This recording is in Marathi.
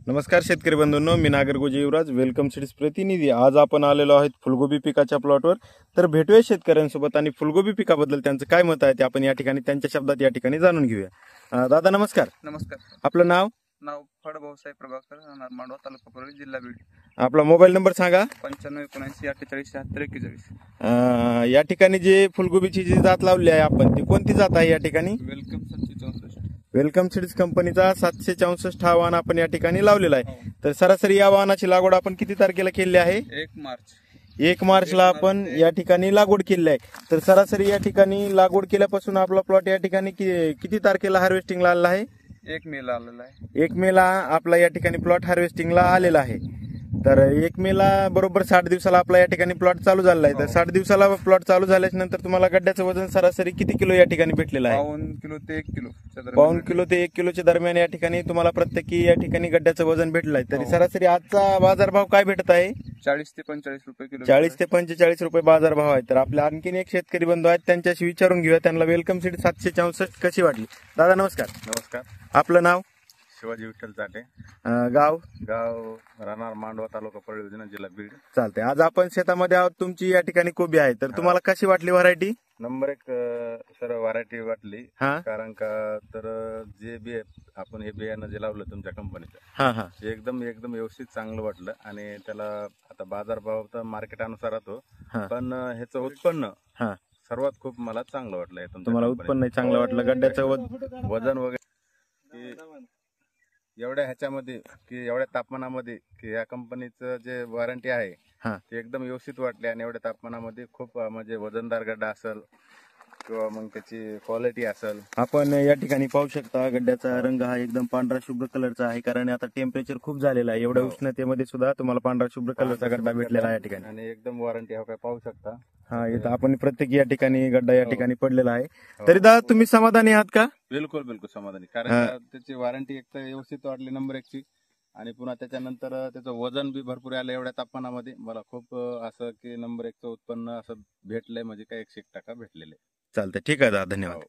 नमस्कार शेतकरी बंधूंनो, मी नागरगोजे युवराज, वेलकम सीड्स प्रतिनिधी। आज आपण आलेलो आहोत फुलगोबी पिकाच्या प्लॉटवर। तर भेटूया शेतकऱ्यांसोबत आणि फुलगोबी पिकाबद्दल त्यांचं काय मत आहे ते आपण या ठिकाणी त्यांच्या शब्दात या ठिकाणी जाणून घेऊया। दादा नमस्कार। नमस्कार। आपलं नाव? फड भाऊसाहेब प्रभाकर, राहणार मांडवा, तालुका परळी, जिल्हा बीड। आपला मोबाईल नंबर सांगा। 9579484641। या ठिकाणी जे फुलगोबीची जी जात लावली आहे आपण, ती कोणती जात आहे या ठिकाणी? वेलकम 764। वेलकम सीड्स कंपनीचा 764 हा वाहन आपण या ठिकाणी लावलेला आहे। तर सरासरी या वाहनाची लागवड आपण किती तारखेला केली आहे? 1 मार्चला आपण या ठिकाणी लागवड केली आहे। तर सरासरी या ठिकाणी लागवड केल्यापासून आपला प्लॉट या ठिकाणी किती तारखेला हार्वेस्टिंगला आलेला आहे? 1 मेला आलेला आहे। 1 मेला आपला या ठिकाणी प्लॉट हार्वेस्टिंगला आलेला आहे। तर 1 मेला बरोबर 60 दिवसाला आपला या ठिकाणी प्लॉट चालू झालेला आहे। तर 60 दिवसाला प्लॉट चालू झाल्यानंतर तुम्हाला गड्ड्याचं वजन सरासरी किती किलो या ठिकाणी भेटलेलं आहे? 52 किलो ते 1 किलो। 52 किलो ते 1 किलोच्या दरम्यान या ठिकाणी तुम्हाला प्रत्येकी या ठिकाणी गड्ड्याचं वजन भेटलं आहे। तरी सरासरी आजचा बाजारभाव काय भेटत आहे? 40 ते 45 रुपये किलो। 40 ते 45 रुपये बाजारभाव आहे। तर आपल्या आणखीन एक शेतकरी बंधू आहेत, त्यांच्याशी विचारून घेऊया त्यांना वेलकम सीड 764 कशी वाटली। दादा नमस्कार। नमस्कार। आपलं नाव? शिवाजी विठ्ठल चाटे। गाव? गाव राहणार मांडवा, तालुका परळी, जिल्हा बीड। चालते। आज आपण शेतामध्ये आहोत, तुमची या ठिकाणी कोबी आहे। तर तुम्हाला कशी वाटली व्हरायटी? नंबर 1 सर व्हरायटी वाटली। हा, कारण का तर जे बी आपण हे बियाणं जे लावलं तुमच्या कंपनीचं, एकदम व्यवस्थित चांगलं वाटलं। आणि त्याला आता बाजारभाव तर मार्केट अनुसार राहतो, पण ह्याचं उत्पन्न सर्वात खूप मला चांगलं वाटलं। तुम्हाला उत्पन्न चांगलं वाटलं, गड्ड्याचं वजन वगैरे एवढ्या ह्याच्यामध्ये की एवढ्या तापमानामध्ये की या कंपनीचं जे वॉरंटी आहे ते एकदम व्यवस्थित वाटले। आणि एवढ्या तापमानामध्ये खूप म्हणजे वजनदार गड्डा असेल किंवा मग त्याची क्वालिटी असेल। आपण या ठिकाणी पाहू शकता गड्ड्याचा रंग हा एकदम पांढरा शुभ्र कलरचा आहे, कारण आता टेम्परेचर खूप झालेलं आहे। एवढ्या उष्णतेमध्ये सुद्धा तुम्हाला पांढरा शुभ्र कलरचा गड्डा भेटलेला आहे या ठिकाणी। आणि एकदम वॉरंटी हा काय पाहू शकता। इथं आपण प्रत्येक या ठिकाणी गड्डा या ठिकाणी पडलेला आहे। तरी दादा तुम्ही समाधानी आहात का? बिलकुल बिलकुल समाधानी, कारण त्याची वॉरंटी एक तर व्यवस्थित वाटली नंबर 1 ची। आणि पुन्हा त्याच्यानंतर त्याचं वजन बी भरपूर आलं एवढ्या तापमानामध्ये। मला खूप असं की नंबर 1चं उत्पन्न असं भेटलंय, म्हणजे काय 101% भेटलेलं आहे। चालतंय, ठीक आहे दादा, धन्यवाद।